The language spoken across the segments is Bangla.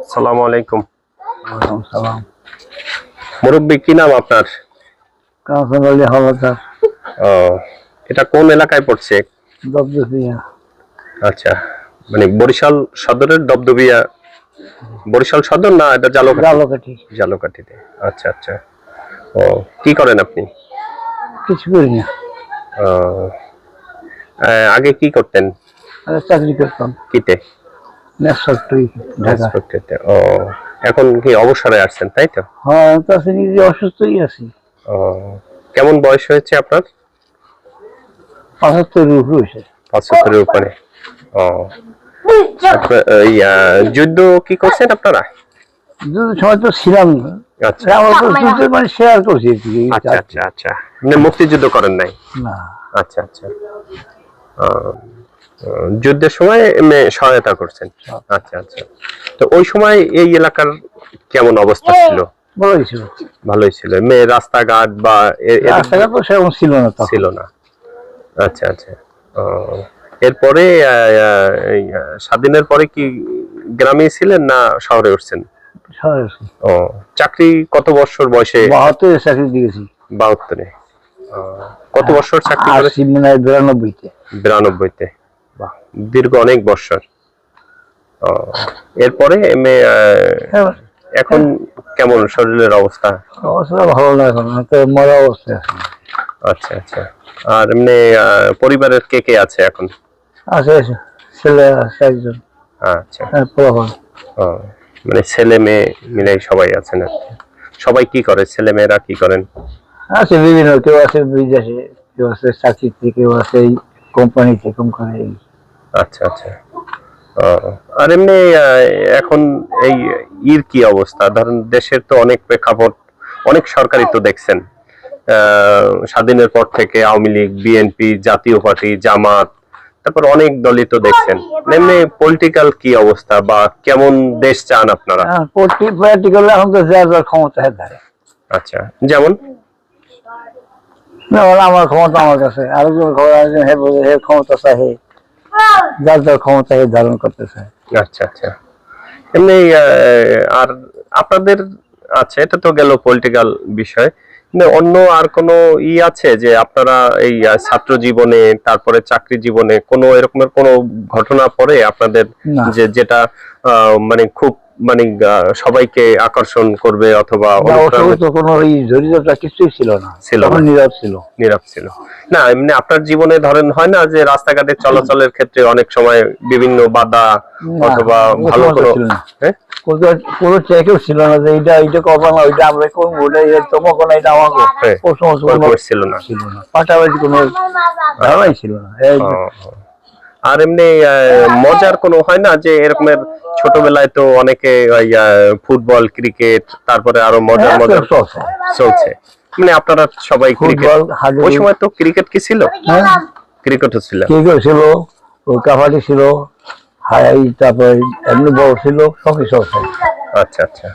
আসসালামু আলাইকুম। ওয়ালাইকুম সালাম। মুরব্বী, কি নাম আপনার? কাঁচন আলী হলদার, ও, এটা কোন এলাকায় পড়ছে? দপদপিয়া। আচ্ছা, মানে বরিশাল সদরের দবদবিয়া। বরিশাল সদর না, এটা জালকাঠি? জালকাঠি। জালকাঠিতে। আচ্ছা আচ্ছা। ও, কি করেন আপনি? কিছু করি না, ও, আগে কি করতেন? আরে চাকরি করতাম কিতে? Next factory, Dhaka. ফ্যাক্টরিতে। ও, এখন কি অবসরে আসছেন, তাই তো? হ্যাঁ, তাছাড়া নিজে অসুস্থই আছি। ও, কেমন বয়স হয়েছে আপনার? 75 উপরে হয়েছে। 75-এর উপরে। ও, যুদ্ধ কি করছেন আপনারা? যুদ্ধের সময় তো ছিলাম না। আচ্ছা আমরা তো যুদ্ধের মানে শেয়ার করছি আর কি। আচ্ছা আচ্ছা আচ্ছা, মানে মুক্তিযুদ্ধ করেন নাই? না, আচ্ছা আচ্ছা। আহ, যুদ্ধের সময় সহায়তা করছেন। আচ্ছা আচ্ছা। তো ওই সময় এই এলাকার কেমন অবস্থা ছিল? ভালোই ছিল। ভালোই ছিল। রাস্তাঘাট বা রাস্তাঘাট তো সেরকম ছিল না তখন। ছিল না। আচ্ছা আচ্ছা। এরপরে এই, স্বাধীনের পরে কি গ্রামে ছিলেন না শহরে উঠছেন? শহরে। ও, চাকরি কত বছর বয়সে? 72 চাকরি দিয়েছি। 72-এ। কত বছর চাকরি আর করেছেন? মানে 92-তে। 92-তে। বাহ, দীর্ঘ অনেক বছর। এরপরে এখন কেমন শরীরের অবস্থা? অবস্থা ভালো না, এখন তো মরা অবস্থায় আছে। আচ্ছা আচ্ছা। আর এমনি পরিবারের কে কে আছে এখন? আছে, ছেলে আছে একজন। আচ্ছা। পোলাপান। ও, মানে ছেলে মেয়ে মিলে সবাই আছেন আর কি। সবাই কি করে, ছেলে মেয়েরা কি করেন? আছে বিভিন্ন, কেউ আছে বিদেশে, কেউ আছে চাকরিতে, কেউ আছে কোম্পানিতে কম করে। আচ্ছা আচ্ছা। ও, আর এমনি এখন এই কি অবস্থা? ধরেন দেশের তো অনেক প্রেক্ষাপট, অনেক সরকারই তো দেখছেন স্বাধীনের পর থেকে আওয়ামী লীগ, বিএনপি, জাতীয় পার্টি, জামাত, তারপর অনেক দলই তো দেখছেন। এমনি পলিটিক্যাল কি অবস্থা বা কেমন দেশ চান আপনারা? পলিটিক্যাল এখন তো যার যার ক্ষমতা ধারে। আচ্ছা, যেমন আমার ক্ষমতা আমার কাছে, আরেকজন ক্ষমতা চাহে, যার যার ক্ষমতা ধারণ করতে চায়। আচ্ছা আচ্ছা। এমনি আর আপনাদের, আচ্ছা এটা তো গেল পলিটিক্যাল বিষয়। অন্য আর কোনো আছে যে আপনারা এই ছাত্র জীবনে, তারপরে চাকরি জীবনে কোনো এরকমের কোনো ঘটনা পড়ে আপনাদের, যে যেটা মানে খুব মানে সবাইকে আকর্ষণ করবে অথবা কোনো জড়িততা কিছুই ছিল না, ছিল না, নীরব ছিল। নীরব ছিল না? এমনি আপনার জীবনে ধরেন হয় না যে রাস্তাঘাটে চলাচলের ক্ষেত্রে অনেক সময় বিভিন্ন বাধা অথবা ভালো কোনো, হ্যাঁ, কোনো চেকও ছিল না যে এইটা করবো না, ওইটা আমরা করবো, তোমাকে না, এটা আমাকে ছিল না, ছিল না, পাশাপাশি কোনো ধারণাই ছিল না। আর এমনি মজার কোনো হয় না যে এরকমের, ছোটবেলায় তো অনেকে ফুটবল, ক্রিকেট, তারপরে আরো মজার মজার চলছে, মানে আপনারা সবাই ক্রিকেট, ওই সময় তো ক্রিকেট কি ছিল? ক্রিকেটও ছিল, ক্রিকেট ছিল, কাবাডি ছিল, হাই, তারপরে এমনি বড় ছিল, সবকিছু আছে। আচ্ছা আচ্ছা।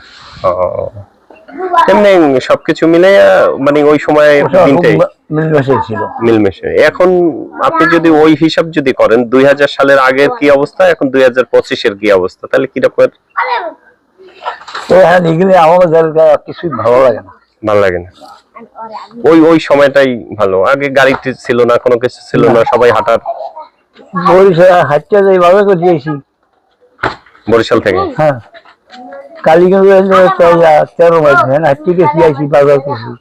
এমনি সবকিছু মিলে মানে ওই সময় মিলমেশে ছিল, মিলমেশে। এখন আপনি যদি ওই হিসাব যদি করেন 2000 সালের আগের কি অবস্থা, এখন 2025-এর কি অবস্থা, তাহলে কি রকমের? হ্যাঁ, এগুলি আমাদের কিছুই ভালো লাগে না। ভালো লাগে না? ওই ওই সময়টাই ভালো। আগে গাড়িটি ছিল না, কোনো কিছু ছিল না, সবাই হাঁটার। বরিশাল হাঁটতে যাই ভাবে করে দিয়েছি, বরিশাল থেকে। হ্যাঁ, কালীগঞ্জ 13 মাইল হাঁটতে গেছি, আইসি বাজার করছি।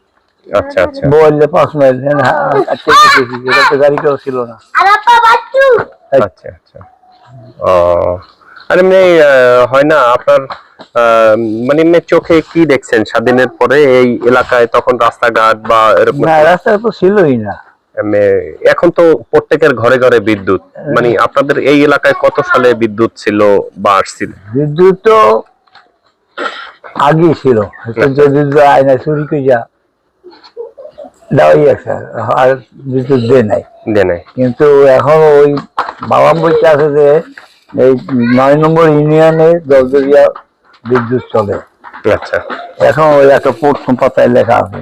আচ্ছা আচ্ছা। বললে 5 মাইল হাঁটতে গেছি, এটা গাড়ি কেউ ছিল না। আচ্ছা আচ্ছা। ও, আর এমনি হয় না আপনার মানে এমনি চোখে কি দেখছেন স্বাধীনের পরে এই এলাকায়? তখন রাস্তাঘাট বা এরকম না, রাস্তা তো ছিলই না। এখন তো প্রত্যেকের ঘরে ঘরে বিদ্যুৎ, মানে আপনাদের এই এলাকায় কত সালে বিদ্যুৎ ছিল বা আসছিল? বিদ্যুৎ তো আগে ছিল, আয়না চুরি করে যা দেওয়াই আছে, আর বিদ্যুৎ দেয় নাই। কিন্তু এখন ওই বাবা বইতে আছে যে এই 9 নম্বর ইউনিয়নে দরদরিয়া বিদ্যুৎ চলে। আচ্ছা, এখন ওই একটা প্রথম পাতায় লেখা আছে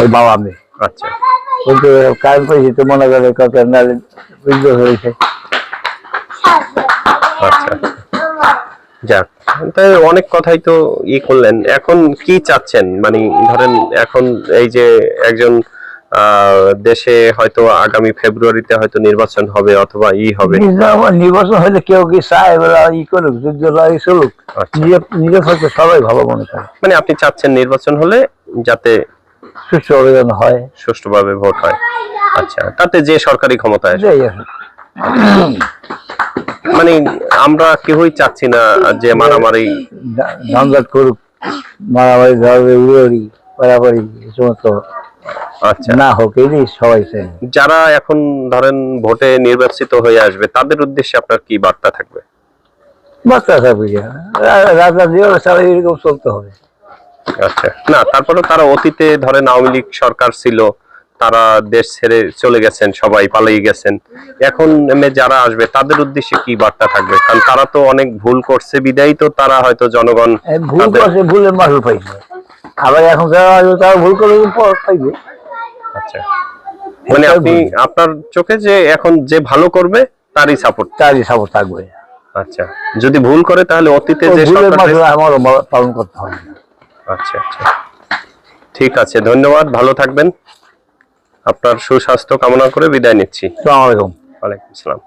ওই বাবা মেয়ে। আচ্ছা, কিন্তু কারেন্ট পেয়েছি তো মনে করে বিদ্যুৎ হয়েছে। আচ্ছা। যাক, তাই অনেক কথাই তো করলেন। এখন কি চাচ্ছেন, মানে ধরেন এখন এই যে একজন দেশে হয়তো আগামী ফেব্রুয়ারিতে হয়তো নির্বাচন হবে অথবা হবে, নির্বাচন হলে কেউ কি চায় বলে করুক, যুদ্ধ লড়াই চলুক, আচ্ছা, নিজের হয়তো সবাই ভালো মনে করে। মানে আপনি চাচ্ছেন নির্বাচন হলে যাতে সুষ্ঠু অভিযান হয়, সুষ্ঠুভাবে ভোট হয়। আচ্ছা, তাতে যে সরকারি ক্ষমতায় আসে, যাই আসুক। মানে আমরা কেউই চাচ্ছি না যে মারামারি ঝঞ্ঝাট করুক, মারামারি ঝাড়াঝাড়ি উড়াউড়ি পারাপারি এই সমস্ত আচ্ছা না হোক, এই সবাই চাই। যারা এখন ধরেন ভোটে নির্বাচিত হয়ে আসবে তাদের উদ্দেশ্যে আপনার কি বার্তা থাকবে? বাচ্চা থাকবে, রাজা যেভাবে চালাই এরকম চলতে হবে। আচ্ছা, না তারপরে তারা অতীতে ধরেন আওয়ামী লীগ সরকার ছিল, তারা দেশ ছেড়ে চলে গেছেন, সবাই পালিয়ে গেছেন। এখন যারা আসবে তাদের উদ্দেশ্যে কি বার্তা থাকবে? কারণ তারা তো অনেক ভুল করছে, বিদায়ী তো তারা হয়তো জনগণ ভুল করছে, ভুলের মাসুল পাইছে। আবার এখন যারা আসবে তারা ভুল করে পাইবে। আচ্ছা, মানে আপনি আপনার চোখে যে এখন যে ভালো করবে তারই সাপোর্ট থাকবে। আচ্ছা, যদি ভুল করে তাহলে অতীতে যে ভুলের মাসুল আমারও পালন করতে হবে। আচ্ছা আচ্ছা, ঠিক আছে, ধন্যবাদ, ভালো থাকবেন। আপনার সুস্বাস্থ্য কামনা করে বিদায় নিচ্ছি। আসসালামু আলাইকুম। ওয়ালাইকুম আসসালাম।